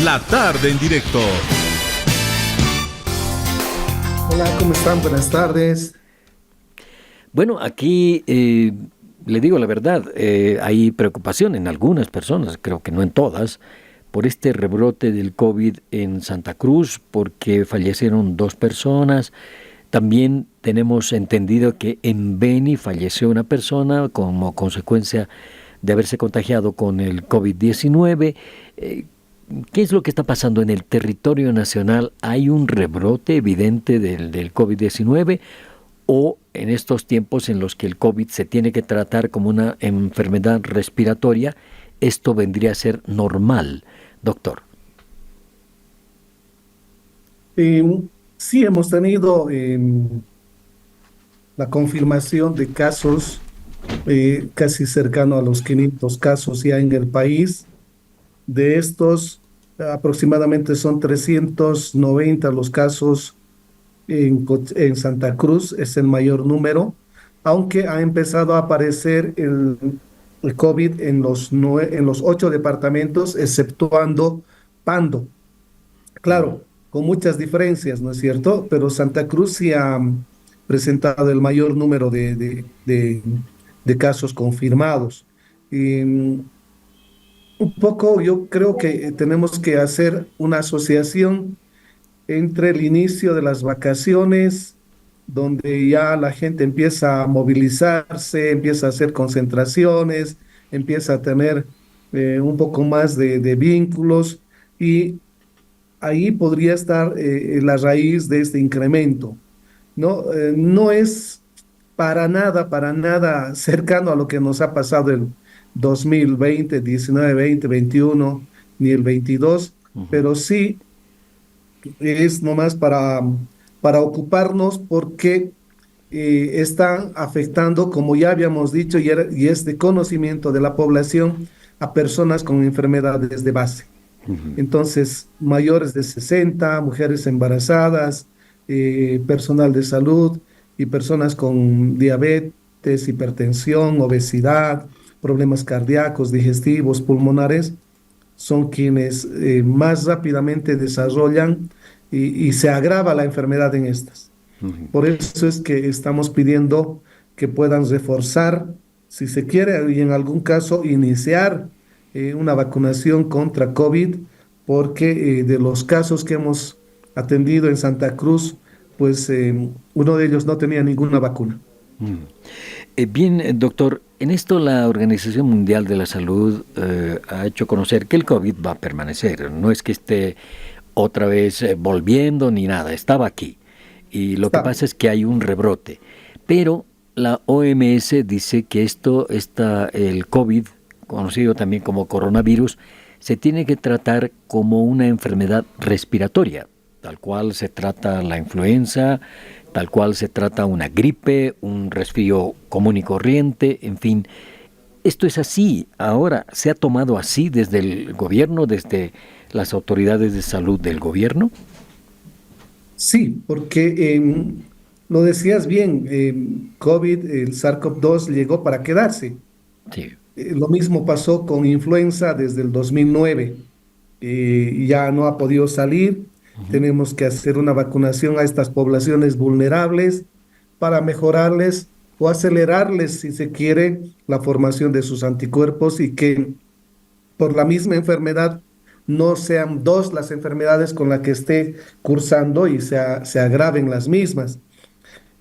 La tarde en directo. Hola, ¿cómo están? Buenas tardes. Bueno, aquí le digo la verdad, hay preocupación en algunas personas, creo que no en todas, por este rebrote del COVID en Santa Cruz, porque fallecieron 2 personas. También tenemos entendido que en Beni falleció una persona como consecuencia de haberse contagiado con el COVID-19. ¿Qué es lo que está pasando en el territorio nacional? ¿Hay un rebrote evidente del COVID-19 o en estos tiempos en los que el COVID se tiene que tratar como una enfermedad respiratoria, esto vendría a ser normal, doctor? Eh, sí, hemos tenido la confirmación de casos casi cercano a los 500 casos ya en el país. De estos, aproximadamente son 390 los casos en Santa Cruz, es el mayor número, aunque ha empezado a aparecer el COVID en los 8 departamentos, exceptuando Pando. Claro, con muchas diferencias, ¿no es cierto? Pero Santa Cruz sí ha presentado el mayor número de casos confirmados. Y, un poco yo creo que tenemos que hacer una asociación entre el inicio de las vacaciones, donde ya la gente empieza a movilizarse, empieza a hacer concentraciones, empieza a tener un poco más de vínculos, y ahí podría estar la raíz de este incremento, ¿no? No es para nada cercano a lo que nos ha pasado el 2020, 19, 20, 21, ni el 22, Ujú. pero sí es nomás para ocuparnos porque están afectando, como ya habíamos dicho, y es de conocimiento de la población, a personas con enfermedades de base. Entonces, mayores de 60, mujeres embarazadas, personal de salud y personas con diabetes, hipertensión, obesidad, problemas cardíacos, digestivos, pulmonares, son quienes más rápidamente desarrollan y se agrava la enfermedad en estas. Ujú. Por eso es que estamos pidiendo que puedan reforzar, si se quiere, y en algún caso iniciar una vacunación contra COVID, porque de los casos que hemos atendido en Santa Cruz, pues uno de ellos no tenía ninguna vacuna. Mm. Bien, doctor, en esto la Organización Mundial de la Salud ha hecho conocer que el COVID va a permanecer. No es que esté otra vez volviendo ni nada, estaba aquí. Y lo que Está. pasa es que hay un rebrote. Pero la OMS dice que el COVID, conocido también como coronavirus, se tiene que tratar como una enfermedad respiratoria, tal cual se trata la influenza, tal cual se trata una gripe, un resfrío común y corriente, en fin. Esto es así, ahora se ha tomado así desde el gobierno, desde las autoridades de salud del gobierno. Sí, porque lo decías bien, COVID, el SARS-CoV-2 llegó para quedarse. Sí. Lo mismo pasó con influenza desde el 2009. Ya no ha podido salir. Ujú. Tenemos que hacer una vacunación a estas poblaciones vulnerables para mejorarles o acelerarles, si se quiere, la formación de sus anticuerpos, y que por la misma enfermedad no sean dos las enfermedades con las que esté cursando y se agraven las mismas.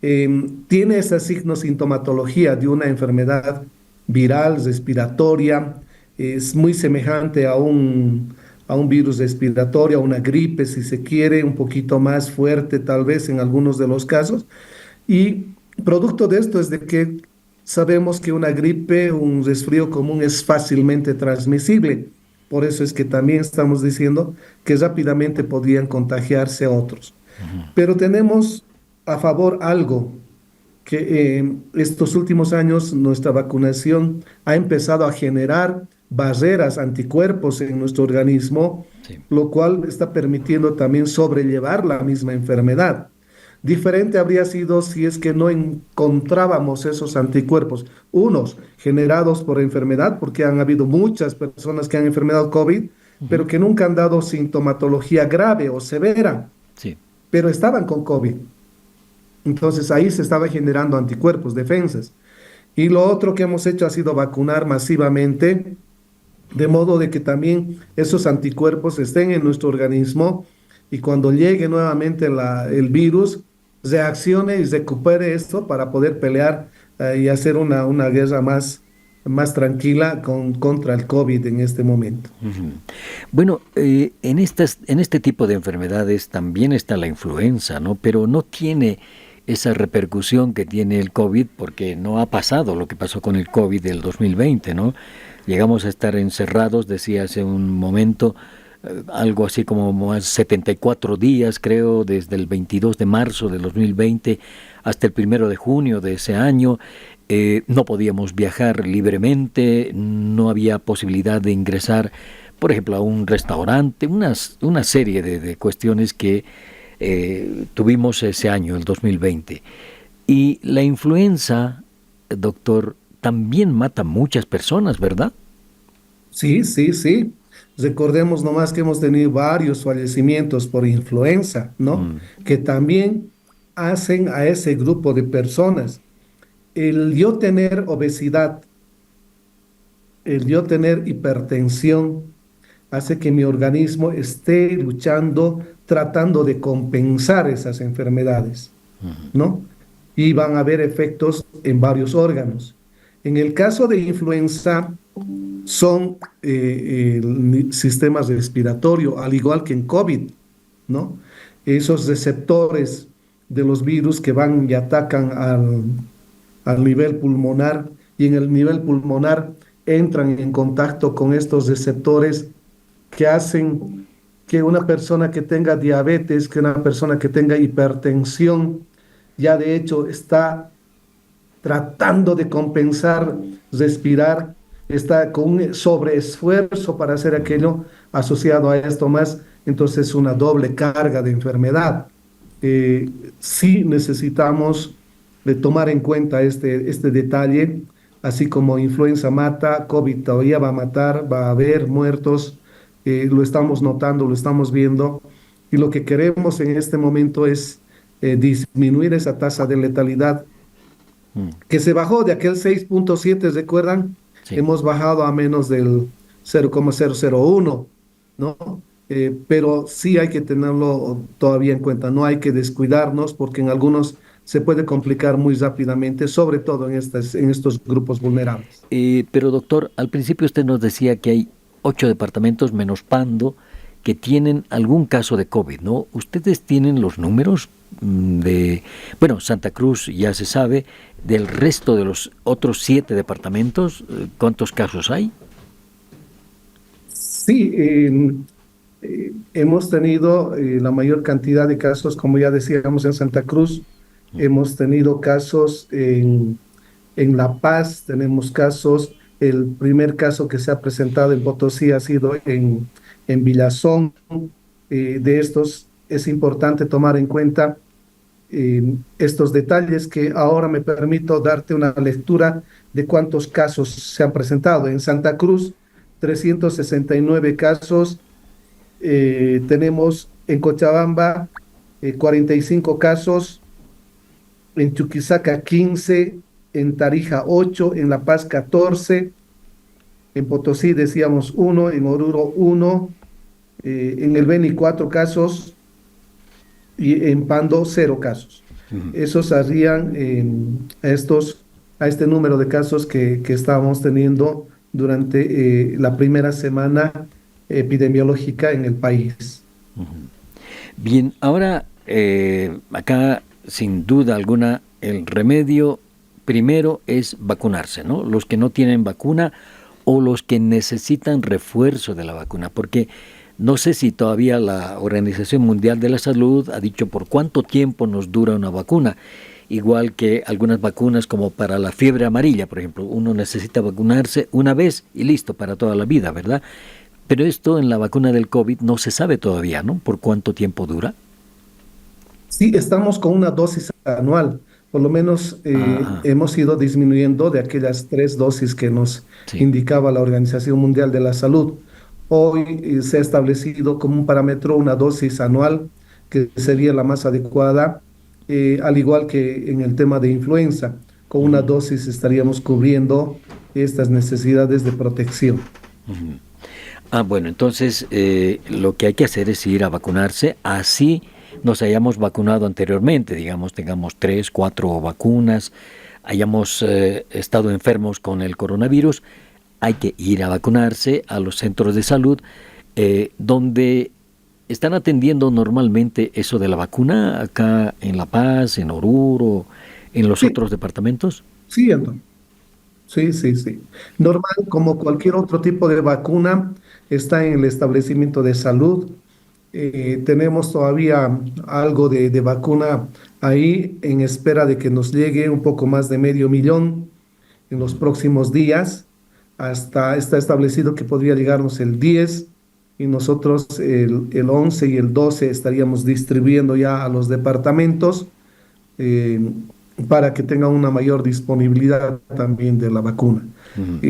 Tiene esa signo-sintomatología de una enfermedad viral, respiratoria, es muy semejante a un virus respiratorio, a una gripe, si se quiere, un poquito más fuerte tal vez en algunos de los casos. Y producto de esto es de que sabemos que una gripe, un resfrío común es fácilmente transmisible. Por eso es que también estamos diciendo que rápidamente podrían contagiarse a otros. Pero tenemos a favor algo, que estos últimos años nuestra vacunación ha empezado a generar barreras, anticuerpos en nuestro organismo, Sí. lo cual está permitiendo también sobrellevar la misma enfermedad. Diferente habría sido si es que no encontrábamos esos anticuerpos, unos generados por enfermedad, porque han habido muchas personas que han enfermado COVID, Ujú. pero que nunca han dado sintomatología grave o severa, Sí. pero estaban con COVID. Entonces ahí se estaba generando anticuerpos, defensas. Y lo otro que hemos hecho ha sido vacunar masivamente, de modo de que también esos anticuerpos estén en nuestro organismo y cuando llegue nuevamente el virus, reaccione y recupere esto para poder pelear y hacer una guerra más tranquila contra el COVID en este momento. Ujú. Bueno, en este tipo de enfermedades también está la influenza, ¿no? Pero no tiene esa repercusión que tiene el COVID porque no ha pasado lo que pasó con el COVID del 2020, ¿no? Llegamos a estar encerrados, decía hace un momento, algo así como más 74 días, creo, desde el 22 de marzo del 2020 hasta el 1 de junio de ese año. No podíamos viajar libremente, no había posibilidad de ingresar, por ejemplo, a un restaurante, una serie de cuestiones que tuvimos ese año, el 2020. Y la influenza, doctor, también mata a muchas personas, ¿verdad? Sí, sí, sí. Recordemos nomás que hemos tenido varios fallecimientos por influenza, ¿no? Mm, Que también hacen a ese grupo de personas. El yo tener obesidad, el yo tener hipertensión, hace que mi organismo esté luchando, tratando de compensar esas enfermedades, ¿no? Y van a haber efectos en varios órganos. En el caso de influenza, son sistemas respiratorios, al igual que en COVID, ¿no? Esos receptores de los virus que van y atacan al nivel pulmonar y en el nivel pulmonar entran en contacto con estos receptores que hacen que una persona que tenga diabetes, que una persona que tenga hipertensión, ya de hecho está tratando de compensar, respirar, está con un sobreesfuerzo para hacer aquello asociado a esto más, entonces una doble carga de enfermedad. Sí necesitamos de tomar en cuenta este detalle, así como influenza mata, COVID todavía va a matar, va a haber muertos, lo estamos notando, lo estamos viendo, y lo que queremos en este momento es disminuir esa tasa de letalidad mm, que se bajó de aquel 6,7, ¿recuerdan? sí. Hemos bajado a menos del 0,001, ¿no? Pero sí hay que tenerlo todavía en cuenta, no hay que descuidarnos porque en algunos se puede complicar muy rápidamente, sobre todo en estos grupos vulnerables. Pero doctor, al principio usted nos decía que hay 8 departamentos menos Pando que tienen algún caso de COVID, ¿no? ¿Ustedes tienen los números bueno, Santa Cruz ya se sabe, del resto de los otros 7 departamentos, cuántos casos hay? Sí, hemos tenido la mayor cantidad de casos, como ya decíamos, en Santa Cruz. Hemos tenido casos en La Paz, tenemos casos. El primer caso que se ha presentado en Potosí ha sido en Villazón. De estos es importante tomar en cuenta estos detalles que ahora me permito darte una lectura de cuántos casos se han presentado. En Santa Cruz, 369 casos. Tenemos en Cochabamba 45 casos, en Chuquisaca 15, en Tarija 8, en La Paz 14, en Potosí decíamos 1, en Oruro 1, en el Beni 4 casos y en Pando 0 casos. Ujú. Esos harían a este número de casos que estábamos teniendo durante la primera semana epidemiológica en el país. Bien, ahora acá sin duda alguna el remedio primero es vacunarse, ¿no? Los que no tienen vacuna o los que necesitan refuerzo de la vacuna, porque no sé si todavía la Organización Mundial de la Salud ha dicho por cuánto tiempo nos dura una vacuna, igual que algunas vacunas como para la fiebre amarilla, por ejemplo, uno necesita vacunarse una vez y listo para toda la vida, ¿verdad? Pero esto en la vacuna del COVID no se sabe todavía, ¿no? ¿Por cuánto tiempo dura? Sí, estamos con una dosis anual. Por lo menos Ah, hemos ido disminuyendo de aquellas 3 dosis que nos sí. indicaba la Organización Mundial de la Salud. Hoy se ha establecido como un parámetro una dosis anual que sería la más adecuada, al igual que en el tema de influenza. Con una Ujú, dosis estaríamos cubriendo estas necesidades de protección. ujú. Ah, bueno, entonces lo que hay que hacer es ir a vacunarse, así nos hayamos vacunado anteriormente, digamos, tengamos 3, 4 vacunas, hayamos estado enfermos con el coronavirus, hay que ir a vacunarse a los centros de salud donde están atendiendo normalmente eso de la vacuna, acá en La Paz, en Oruro, en los Sí, otros departamentos. sí, Antonio. Sí, sí, sí. Normal, como cualquier otro tipo de vacuna, está en el establecimiento de salud. Tenemos todavía algo de vacuna ahí en espera de que nos llegue un poco más de 500.000 en los próximos días. Hasta está establecido que podría llegarnos el 10 y nosotros el 11 y el 12 estaríamos distribuyendo ya a los departamentos, eh, para que tengan una mayor disponibilidad también de la vacuna. Ujú.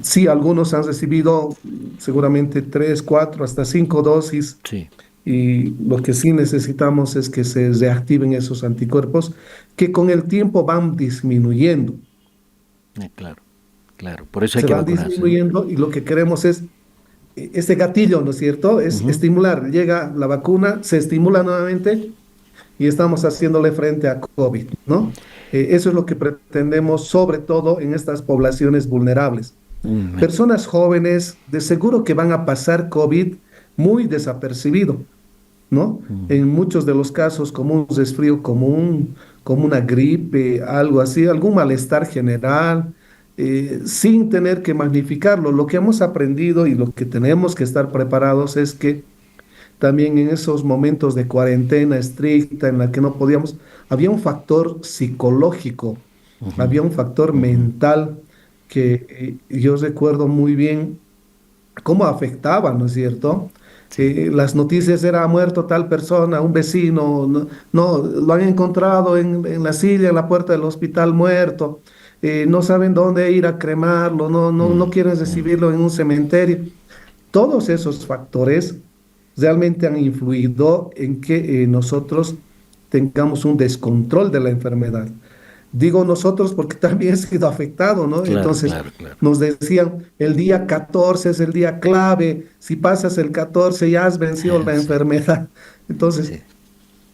Sí, algunos han recibido seguramente 3, 4, hasta 5 dosis, Sí, y lo que sí necesitamos es que se reactiven esos anticuerpos que con el tiempo van disminuyendo. claro, claro. Por eso hay Se que van vacunarse, ¿no? disminuyendo y lo que queremos es este gatillo, ¿no es cierto? Es Ujú. estimular. Llega la vacuna, se estimula nuevamente y estamos haciéndole frente a COVID, ¿no? Eso es lo que pretendemos, sobre todo en estas poblaciones vulnerables. Mm, Personas jóvenes, de seguro que van a pasar COVID muy desapercibido, ¿no? mm, En muchos de los casos, como un resfrío común, como una gripe, algo así, algún malestar general, sin tener que magnificarlo. Lo que hemos aprendido y lo que tenemos que estar preparados es que también en esos momentos de cuarentena estricta en la que no podíamos, había un factor psicológico, ujú, había un factor ujú. mental que yo recuerdo muy bien cómo afectaba, ¿no es cierto? Sí. Las noticias era: ha muerto tal persona, un vecino, no, no, lo han encontrado en la silla, en la puerta del hospital muerto, no saben dónde ir a cremarlo, no, no, no Mm, quieren mm, recibirlo en un cementerio. Todos esos factores realmente han influido en que nosotros tengamos un descontrol de la enfermedad. Digo nosotros porque también he sido afectado, ¿no? claro, Entonces claro, claro. nos decían, el día 14 es el día clave, si pasas el 14 ya has vencido la Sí, enfermedad. Entonces, sí,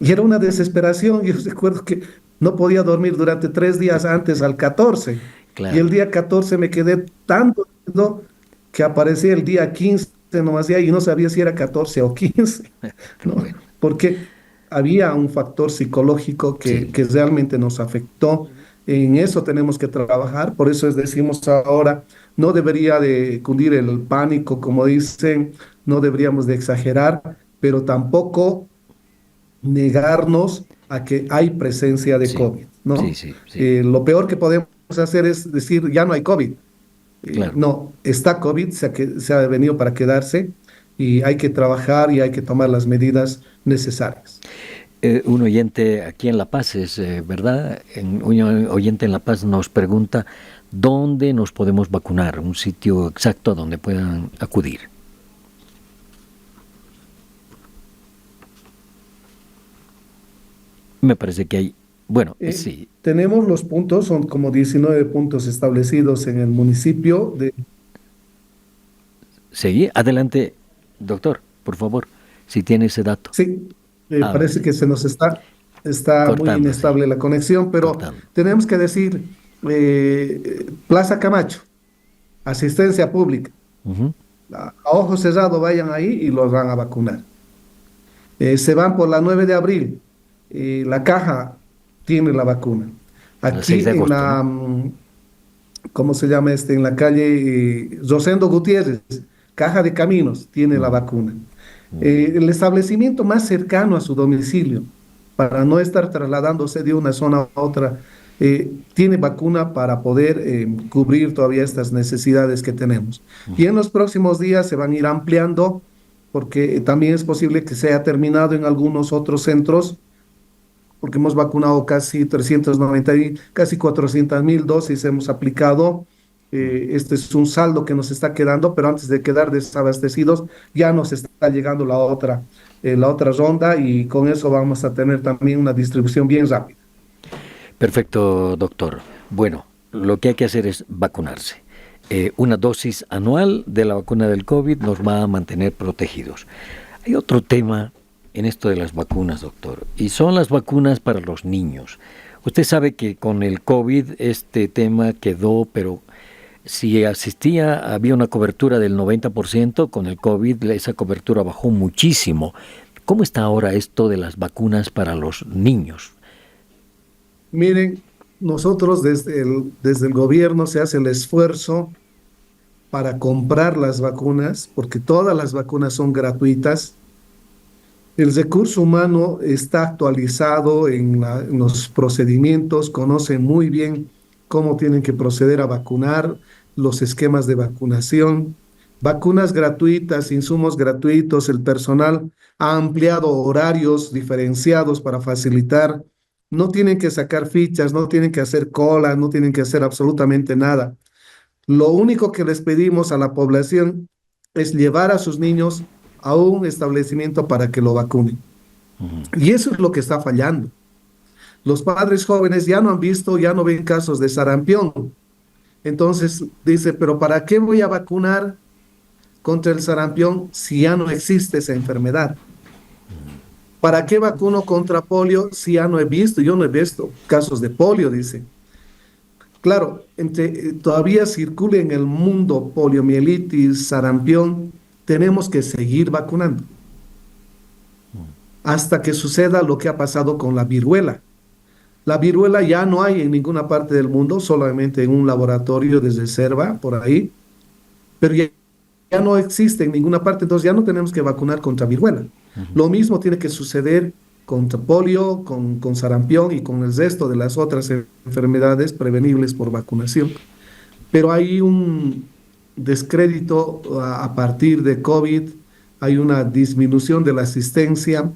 y era una desesperación. Yo recuerdo que no podía dormir durante 3 días antes al 14. Y claro. el día 14 me quedé tan dormido que aparecía el día 15 nomás ya, y no sabía si era 14 o 15, Pero ¿no? bueno, Porque había un factor psicológico sí, que realmente nos afectó. En eso tenemos que trabajar. Por eso decimos ahora, no debería de cundir el pánico, como dicen, no deberíamos de exagerar, pero tampoco negarnos a que hay presencia de sí, COVID, sí, ¿no? sí, sí, Lo peor que podemos hacer es decir: ya no hay COVID. claro. No, está COVID, se ha venido para quedarse, y hay que trabajar y hay que tomar las medidas necesarias. Un oyente aquí en La Paz es verdad, un oyente en La Paz nos pregunta dónde nos podemos vacunar, un sitio exacto a donde puedan acudir. Me parece que hay, bueno, sí, Tenemos los puntos, son como 19 puntos establecidos en el municipio de... seguí, adelante, doctor, por favor, si tiene ese dato. Sí, Ah, parece que se nos está muy cortando, sí, inestable la conexión, pero cortando. tenemos que decir: Plaza Camacho, asistencia pública. Ujú, A ojo cerrado vayan ahí y los van a vacunar. Se van por la 9 de abril. La caja tiene la vacuna. el 6 de Aquí en agosto, ¿no? la, ¿cómo se llama este? En la calle Rosendo Gutiérrez, Caja de Caminos, tiene la Mm, vacuna. mm, El establecimiento más cercano a su domicilio, para no estar trasladándose de una zona a otra, tiene vacuna para poder cubrir todavía estas necesidades que tenemos. Y en los próximos días se van a ir ampliando, porque también es posible que se haya terminado en algunos otros centros, porque hemos vacunado casi 390 casi 400.000 dosis hemos aplicado, Este es un saldo que nos está quedando, pero antes de quedar desabastecidos, ya nos está llegando la otra ronda y con eso vamos a tener también una distribución bien rápida. Perfecto, doctor. Bueno, lo que hay que hacer es vacunarse. Una dosis anual de la vacuna del COVID nos va a mantener protegidos. Hay otro tema en esto de las vacunas, doctor, y son las vacunas para los niños. Usted sabe que con el COVID este tema quedó, pero si había una cobertura del 90%, con el COVID esa cobertura bajó muchísimo. ¿Cómo está ahora esto de las vacunas para los niños? Miren, nosotros desde el gobierno se hace el esfuerzo para comprar las vacunas, porque todas las vacunas son gratuitas. El recurso humano está actualizado en los procedimientos, conoce muy bien cómo tienen que proceder a vacunar, los esquemas de vacunación, vacunas gratuitas, insumos gratuitos, el personal ha ampliado horarios diferenciados para facilitar, no tienen que sacar fichas, no tienen que hacer cola, no tienen que hacer absolutamente nada. Lo único que les pedimos a la población es llevar a sus niños a un establecimiento para que lo vacunen. Y eso es lo que está fallando. Los padres jóvenes ya no han visto, ya no ven casos de sarampión. Entonces dice, pero ¿para qué voy a vacunar contra el sarampión si ya no existe esa enfermedad? ¿Para qué vacuno contra polio si ya no he visto? Yo no he visto casos de polio, dice. Claro, todavía circula en el mundo poliomielitis, sarampión, tenemos que seguir vacunando hasta que suceda lo que ha pasado con la viruela. La viruela ya no hay en ninguna parte del mundo, solamente en un laboratorio de reserva por ahí, pero ya no existe en ninguna parte, entonces ya no tenemos que vacunar contra viruela. Lo mismo tiene que suceder contra polio, con sarampión y con el resto de las otras enfermedades prevenibles por vacunación. Pero hay un descrédito a partir de COVID, hay una disminución de la asistencia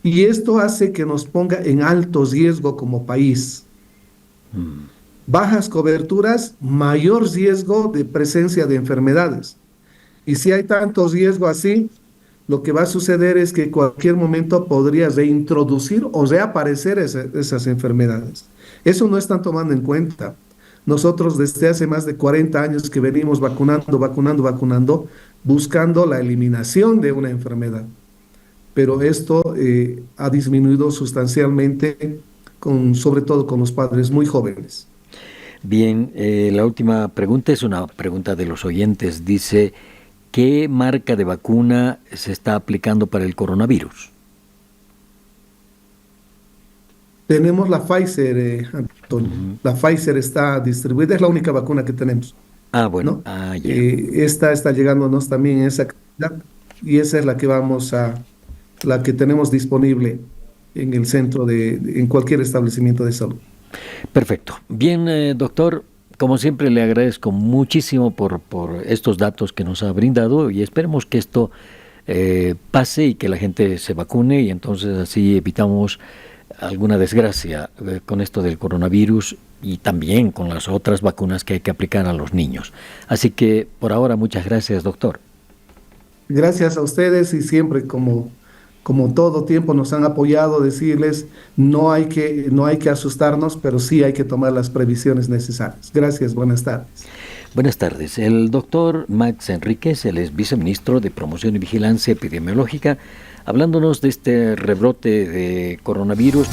y esto hace que nos ponga en alto riesgo como país. Bajas coberturas, mayor riesgo de presencia de enfermedades. Y si hay tanto riesgo así, lo que va a suceder es que en cualquier momento podría reintroducir o reaparecer esas enfermedades. Eso no están tomando en cuenta. Nosotros desde hace más de 40 años que venimos vacunando, buscando la eliminación de una enfermedad. Pero esto ha disminuido sustancialmente, sobre todo con los padres muy jóvenes. Bien, la última pregunta es una pregunta de los oyentes. Dice, ¿qué marca de vacuna se está aplicando para el coronavirus? Tenemos la Pfizer, Antonio. La Pfizer está distribuida, es la única vacuna que tenemos, Ah, bueno, ¿no? ya. Esta está llegándonos también en esa cantidad y esa es la que la que tenemos disponible en el centro en cualquier establecimiento de salud. Perfecto. Bien, doctor, como siempre le agradezco muchísimo por estos datos que nos ha brindado y esperemos que esto pase y que la gente se vacune y entonces así evitamos alguna desgracia con esto del coronavirus y también con las otras vacunas que hay que aplicar a los niños. Así que por ahora muchas gracias, doctor. Gracias a ustedes y siempre como todo tiempo nos han apoyado, decirles no hay que asustarnos, pero sí hay que tomar las previsiones necesarias. Gracias, buenas tardes. Buenas tardes. El doctor Max Enríquez, él es viceministro de Promoción y Vigilancia Epidemiológica, hablándonos de este rebrote de coronavirus.